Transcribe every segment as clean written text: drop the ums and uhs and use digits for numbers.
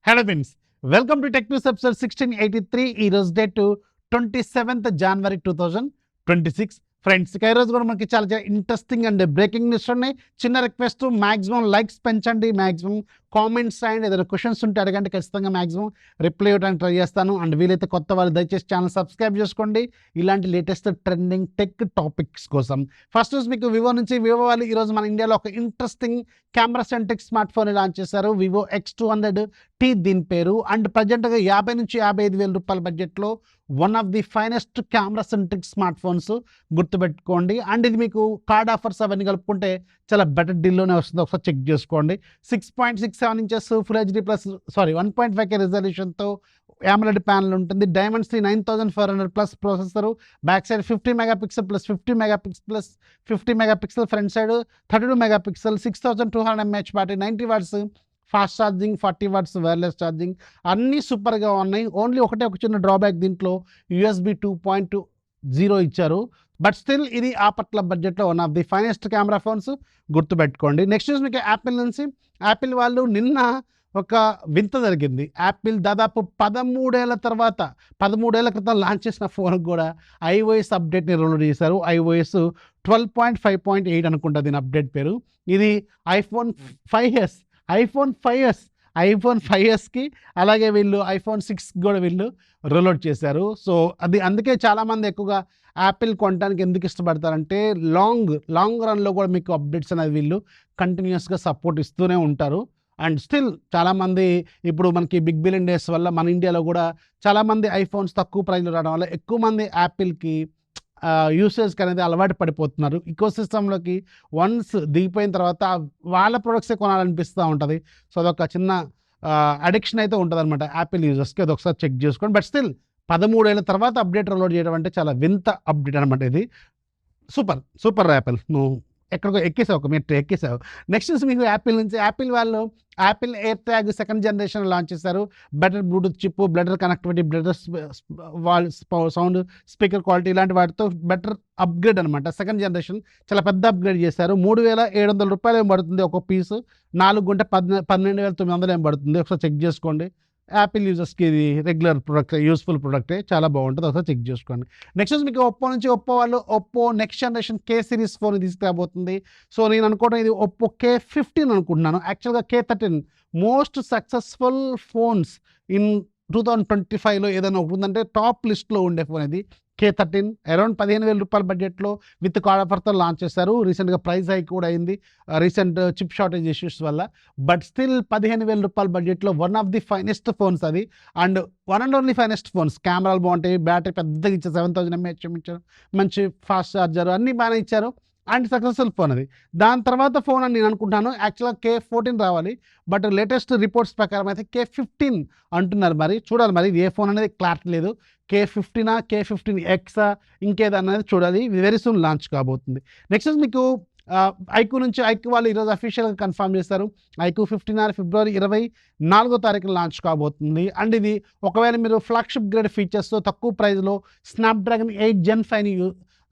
Hello friends, welcome to tech news episode 1683. ఈ రోజు date 27th January 2026. Friends, ఇక ఈ రోజు కూడా మనకి చాలా ఇంట్రెస్టింగ్ అండ్ బ్రేకింగ్ న్యూస్ ఉన్నాయి. చిన్న రిక్వెస్ట్, మాక్సిమం లైక్స్ పెంచండి, మాక్సిమం కామెంట్స్ అండ్ ఏదైనా క్వశ్చన్స్ ఉంటే అడగండి, ఖచ్చితంగా మాక్సిమం రిప్లై ఇవ్వడానికి ట్రై చేస్తాను. అండ్ వీలైతే కొత్త వాళ్ళు దయచేసి ఛానల్ సబ్స్క్రైబ్ చేసుకోండి ఇలాంటి లేటెస్ట్ ట్రెండింగ్ టెక్ టాపిక్స్ కోసం. ఫస్ట్ న్యూస్ మీకు వివో నుంచి. వివో వాళ్ళు ఈరోజు మన ఇండియాలో ఒక interesting camera centric smart phone launch చేశారు. వివో X200T దీని పేరు. అండ్ ప్రజెంట్గా 50 నుంచి 55,000 రూపాయల బడ్జెట్లో one of the finest camera centric smart phones, గుర్తుపెట్టుకోండి. అండ్ ఇది మీకు కార్డ్ ఆఫర్స్ అవన్నీ కలుపుకుంటే చాలా బెటర్ డీల్లోనే వస్తుంది, ఒకసారి చెక్ చేసుకోండి. 6.67 inches full HD plus 1.5K రిజల్యూషన్తో AMOLED ప్యానల్ ఉంటుంది. Dimensity 9400 plus processor, back side 50 megapixel plus 50 megapixel plus 50 megapixel, front side 32 megapixel, 6200 mAh battery, 90 watts fast charging, 40 watts wireless charging, అన్నీ సూపర్గా ఉన్నాయి. ఓన్లీ ఒక చిన్న డ్రాబ్యాక్, దీంట్లో USB 2.0 ఇచ్చారు. But still ఇది ఆ పట్ల బడ్జెట్లో one of the finest camera phones, గుర్తుపెట్టుకోండి. నెక్స్ట్ న్యూస్ మీకు యాపిల్ నుంచి. యాపిల్ వాళ్ళు నిన్న ఒక వింత జరిగింది. యాపిల్ దాదాపు 13 ఏళ్ల క్రితం లాంచ్ చేసిన ఫోన్ కూడా iOS అప్డేట్ని రోల్ చేశారు. iOS 12.5.8 అనుకుంటా దీని అప్డేట్ పేరు. ఇది iPhone 5S కి అలాగే వీళ్ళు iPhone 6 కూడా వీళ్ళు రోల్అవుట్ చేశారు. సో అది అందుకే చాలామంది ఎక్కువగా యాపిల్ కొనడానికి ఎందుకు ఇష్టపడతారంటే లాంగ్ రన్లో కూడా మీకు అప్డేట్స్ అనేది వీళ్ళు కంటిన్యూస్గా సపోర్ట్ ఇస్తూనే ఉంటారు. అండ్ స్టిల్ చాలామంది ఇప్పుడు మనకి బిగ్ బిలియన్ డేస్ వల్ల మన ఇండియాలో కూడా చాలామంది ఐఫోన్స్ తక్కువ ప్రైస్లో రావడం వల్ల ఎక్కువ మంది యాపిల్కి యూసేజ్కి అనేది అలవాటు పడిపోతున్నారు. ఈకోసిస్టంలోకి వన్స్ దిగిపోయిన తర్వాత వాళ్ళ ప్రొడక్ట్సే కొనాలనిపిస్తూ ఉంటుంది. సో అదొక చిన్న అడిక్షన్ అయితే ఉంటుంది అనమాట యాపిల్ యూజర్స్కి. అది ఒకసారి చెక్ చేసుకోండి. బట్ స్టిల్ 13 ఏళ్ల తర్వాత అప్డేట్ డౌన్లోడ్ చేయడం అంటే చాలా వింత అప్డేట్ అనమాట ఇది. సూపర్ యాపిల్, నువ్వు ఎక్కడికో ఎక్కేసావు, ఒక మెట్రో ఎక్కేసావు. నెక్స్ట్ మీకు యాపిల్ నుంచి. యాపిల్ వాళ్ళు Apple air tag 2nd generation launch చేశారు. Better Bluetooth chip, better connectivity, better sound, speaker quality, ఇలాంటి వాటితో బెటర్ అప్గ్రేడ్ అనమాట. 2nd జనరేషన్ చాలా పెద్ద అప్గ్రేడ్ చేశారు. 3,700 రూపాయలు ఏం పడుతుంది ఒక పీసు, 4 కొంటే 12,900 ఏం పడుతుంది. ఒకసారి చెక్ చేసుకోండి. యాపిల్ యూజర్స్కి ఇది రెగ్యులర్ ప్రొడక్ట్, యూస్ఫుల్ ప్రొడక్టే, చాలా బాగుంటుంది, ఒకసారి చెక్ చేసుకోండి. నెక్స్ట్ మీకు ఒప్పో నుంచి. ఒప్పో వాళ్ళు next generation K series phone తీసుకురాబోతుంది. సో నేను అనుకోవడం ఇది ఒప్పో K15 అనుకుంటున్నాను. యాక్చువల్గా K13 most successful phones in 2025లో ఏదైనా ఒకటి ఉందంటే టాప్ లిస్ట్లో ఉండే ఫోన్ ఇది K13. అరౌండ్ 15,000 రూపాయల బడ్జెట్లో విత్ కార్డ్ ఆఫర్తో లాంచ్ చేశారు. రీసెంట్గా ప్రైస్ హైక్ కూడా అయింది రీసెంట్ చిప్ షార్టేజ్ ఇష్యూస్ వల్ల. బట్ స్టిల్ 15,000 రూపాయల బడ్జెట్లో one of the finest phones అది. And one and only finest phones. కెమెరాలు బాగుంటాయి, బ్యాటరీ పెద్దగా ఇచ్చారు, 7,000 mAh ఇచ్చారు, మంచి ఫాస్ట్ ఛార్జర్, అన్నీ బాగానే ఇచ్చారు. అండ్ సక్సెస్ఫుల్ ఫోన్ అది. దాని తర్వాత ఫోన్ అని నేను అనుకుంటాను. యాక్చువల్గా K14 రావాలి, బట్ లేటెస్ట్ రిపోర్ట్స్ ప్రకారం అయితే K15 అంటున్నారు. మరి చూడాలి, మరి ఏ ఫోన్ అనేది క్లారిటీ లేదు. K15 K15X ఇంకేదన్నది చూడాలి. వెరీ సూన్ లాంచ్ కాబోతుంది. నెక్స్ట్ మీకు ఐక్యూ నుంచి. ఐక్యూ వాళ్ళు ఈరోజు అఫీషియల్గా కన్ఫర్మ్ చేస్తారు. ఐక్యూ 15 ఫిబ్రవరి 24 లాంచ్ కాబోతుంది. అండ్ ఇది ఒకవేళ మీరు ఫ్లాగ్షిప్ గ్రేడ్ ఫీచర్స్తో తక్కువ ప్రైస్లో స్నాప్డ్రాగన్ 8 Gen 5ని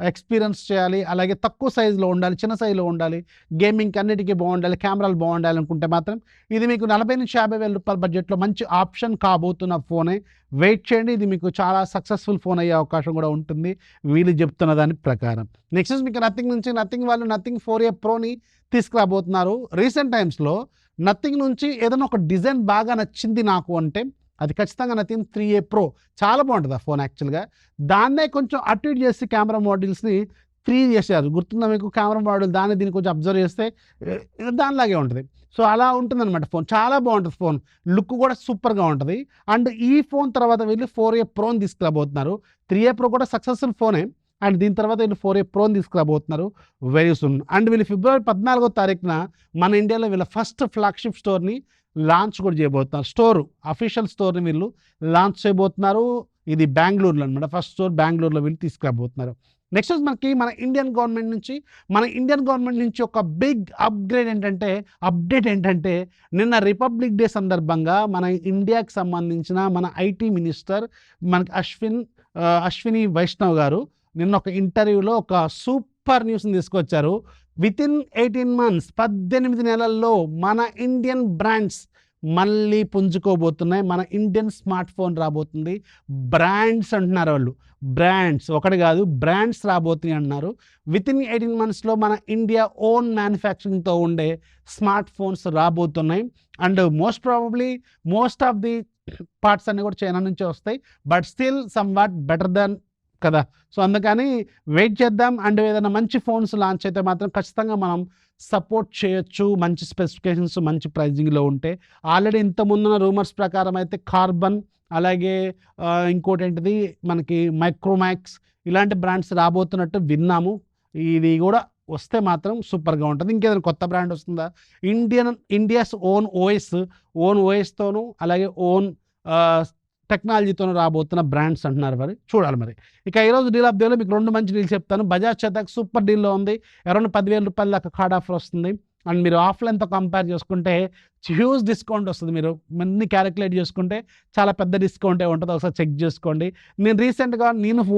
ఎక్స్పీరియన్స్ చేయాలి, అలాగే తక్కువ సైజులో ఉండాలి, చిన్న సైజులో ఉండాలి, గేమింగ్కి అన్నిటికీ బాగుండాలి, కెమెరాలు బాగుండాలి అనుకుంటే మాత్రం ఇది మీకు 40 నుంచి 50,000 రూపాయల బడ్జెట్లో మంచి ఆప్షన్ కాబోతున్న ఫోనే. వెయిట్ చేయండి, ఇది మీకు చాలా సక్సెస్ఫుల్ ఫోన్ అయ్యే అవకాశం కూడా ఉంటుంది వీళ్ళు చెప్తున్న దాని ప్రకారం. నెక్స్ట్ మీకు నథింగ్ నుంచి. నథింగ్ వాళ్ళు Nothing 4A Proని తీసుకురాబోతున్నారు. రీసెంట్ టైమ్స్లో నథింగ్ నుంచి ఏదైనా ఒక డిజైన్ బాగా నచ్చింది నాకు అంటే అది ఖచ్చితంగా Nothing 3A Pro. చాలా బాగుంటుంది ఆ ఫోన్. యాక్చువల్గా దాన్నే కొంచెం అటు ఇటు చేసి కెమెరా మోడల్స్ని 3 చేశారు. గుర్తుందా మీకు? కెమెరా మోడల్ దాన్ని దీన్ని కొంచెం అబ్జర్వ్ చేస్తే దానిలాగే ఉంటుంది. సో అలా ఉంటుందన్నమాట ఫోన్. చాలా బాగుంటుంది ఫోన్, లుక్ కూడా సూపర్గా ఉంటుంది. అండ్ ఈ ఫోన్ తర్వాత వీళ్ళు 4A Proని తీసుకురాబోతున్నారు. 3A Pro కూడా సక్సెస్ఫుల్ ఫోనే. అండ్ దీని తర్వాత వీళ్ళు 4A Proని తీసుకురాబోతున్నారు వెరీ సూన్. అండ్ వీళ్ళు ఫిబ్రవరి 14 మన ఇండియాలో వీళ్ళ ఫస్ట్ ఫ్లాగ్షిప్ స్టోర్ని లాంచ్ కూడా చేయబోతున్నారు. అఫీషియల్ స్టోర్ని వీళ్ళు లాంచ్ చేయబోతున్నారు. ఇది బెంగళూరులో అనమాట. ఫస్ట్ స్టోర్ బెంగళూరులో వీళ్ళు తీసుకురాబోతున్నారు. నెక్స్ట్ మనకి మన ఇండియన్ గవర్నమెంట్ నుంచి ఒక బిగ్ అప్డేట్ ఏంటంటే నిన్న రిపబ్లిక్ డే సందర్భంగా మన ఇండియాకి సంబంధించిన మన ఐటీ మినిస్టర్ మనకి అశ్విని వైష్ణవ్ గారు నిన్న ఒక ఇంటర్వ్యూలో ఒక సూపర్ న్యూస్ని తీసుకొచ్చారు. వితిన్ 18 months 18 నెలల్లో మన ఇండియన్ బ్రాండ్స్ మళ్ళీ పుంజుకోబోతున్నాయి. మన ఇండియన్ స్మార్ట్ ఫోన్ రాబోతుంది. బ్రాండ్స్ అంటున్నారు వాళ్ళు. బ్రాండ్స్ ఒకటి కాదు, బ్రాండ్స్ రాబోతున్నాయి అంటున్నారు. వితిన్ 18 monthsలో మన ఇండియా ఓన్ మ్యానుఫ్యాక్చరింగ్తో ఉండే స్మార్ట్ ఫోన్స్ రాబోతున్నాయి. And most probably most of the parts అన్నీ కూడా చైనా నుంచే వస్తాయి. But still some what better than కదా. సో అందుకని వెయిట్ చేద్దాం. అండ్ ఏదైనా మంచి ఫోన్స్ లాంచ్ అయితే మాత్రం ఖచ్చితంగా మనం సపోర్ట్ చేయొచ్చు. మంచి స్పెసిఫికేషన్స్, మంచి ప్రైజింగ్లో ఉంటే. ఆల్రెడీ ఇంతకుముందున్న రూమర్స్ ప్రకారం అయితే కార్బన్, అలాగే ఇంకోటి ఏంటిది మనకి మైక్రోమాక్స్, ఇలాంటి బ్రాండ్స్ రాబోతున్నట్టు విన్నాము. ఇది కూడా వస్తే మాత్రం సూపర్గా ఉంటుంది. ఇంకేదైనా కొత్త బ్రాండ్ వస్తుందా? ఇండియాస్ ఓన్ ఓఎస్తోనూ అలాగే ఓన్ టెక్నాలజీతోనూ రాబోతున్న బ్రాండ్స్ అంటున్నారు. మరి చూడాలి. మరి ఇక ఈరోజు డీల్ ఆఫ్ డేలో మీకు 2 మంచి డీల్స్ చెప్తాను. బజాజ్ చేతక్ సూపర్ డీల్లో ఉంది. అరౌండ్ 10,000 రూపాయల దాకా కార్డ్ ఆఫర్ వస్తుంది. అండ్ మీరు ఆఫ్లైన్తో కంపేర్ చేసుకుంటే హ్యూజ్ డిస్కౌంట్ వస్తుంది. మీరు అన్ని క్యాలిక్యులేట్ చేసుకుంటే చాలా పెద్ద డిస్కౌంటే ఉంటుంది. ఒకసారి చెక్ చేసుకోండి. నేను రీసెంట్గా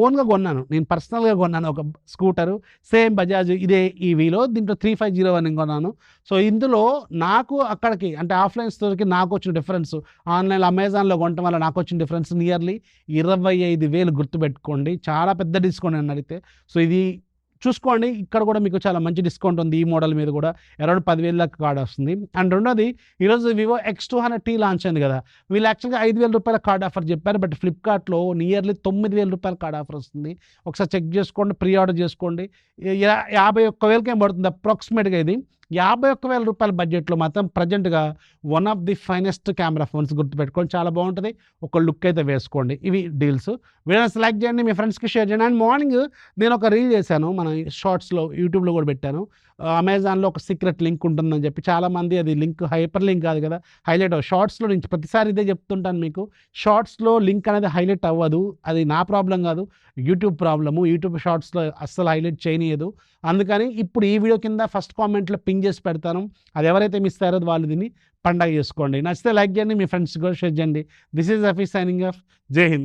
ఓన్గా కొన్నాను. నేను పర్సనల్గా కొన్నాను ఒక స్కూటరు, సేమ్ బజాజ్ ఇదే ఈవీలో. దీంట్లో 3501 కొన్నాను. సో ఇందులో నాకు అక్కడికి అంటే ఆఫ్లైన్ స్టోర్కి నాకు వచ్చిన డిఫరెన్స్, ఆన్లైన్లో అమెజాన్లో కొనటం వల్ల నాకు వచ్చిన డిఫరెన్స్ నియర్లీ 25,000 గుర్తుపెట్టుకోండి. చాలా పెద్ద డిస్కౌంట్ అని అడిగితే. సో ఇది చూసుకోండి. ఇక్కడ కూడా మీకు చాలా మంచి డిస్కౌంట్ ఉంది. ఈ మోడల్ మీద కూడా అరౌండ్ 10,000 దాకా కార్డ్ వస్తుంది. అండ్ రెండోది, ఈరోజు వివో X200T లాంచ్ అయింది కదా. వీళ్ళు యాక్చువల్గా 5,000 రూపాయల కార్డ్ ఆఫర్ చెప్పారు. బట్ ఫ్లిప్కార్ట్లో నియర్లీ 9,000 రూపాయల కార్డ్ ఆఫర్ వస్తుంది. ఒకసారి చెక్ చేసుకోండి, ప్రీ ఆర్డర్ చేసుకోండి. 51,000కి ఏం పడుతుంది అప్రాక్సిమేట్గా. ఇది 51,000 రూపాయల బడ్జెట్లో మాత్రం ప్రజెంట్గా one of the finest camera phones గుర్తుపెట్టుకోండి. చాలా బాగుంటుంది. ఒక లుక్ అయితే వేసుకోండి. ఇవి డీల్స్. వీడియోని సెలెక్ట్ చేయండి, మీ ఫ్రెండ్స్కి షేర్ చేయండి. అండ్ మార్నింగ్ నేను ఒక రీల్ చేశాను, మన షార్ట్స్లో యూట్యూబ్లో కూడా పెట్టాను. అమెజాన్లో ఒక సీక్రెట్ లింక్ ఉంటుందని చెప్పి చాలామంది, అది లింక్ హైపర్ లింక్ కాదు కదా, హైలైట్ షార్ట్స్లో నుంచి ప్రతిసారి ఇదే చెప్తుంటాను మీకు. షార్ట్స్లో లింక్ అనేది హైలైట్ అవ్వదు. అది నా ప్రాబ్లం కాదు, యూట్యూబ్ ప్రాబ్లము. యూట్యూబ్ షార్ట్స్లో అస్సలు హైలైట్ చేయనీయదు. అందుకని ఇప్పుడు ఈ వీడియో కింద ఫస్ట్ కామెంట్లో పింగ్ చేసి పెడతాను. అది ఎవరైతే మిస్ అయ్యారో వాళ్ళు దీన్ని పండగ చేసుకోండి. నచ్చితే లైక్ చేయండి, మీ ఫ్రెండ్స్ కూడా షేర్ చేయండి. This is Hafeez signing off. జై హింద్.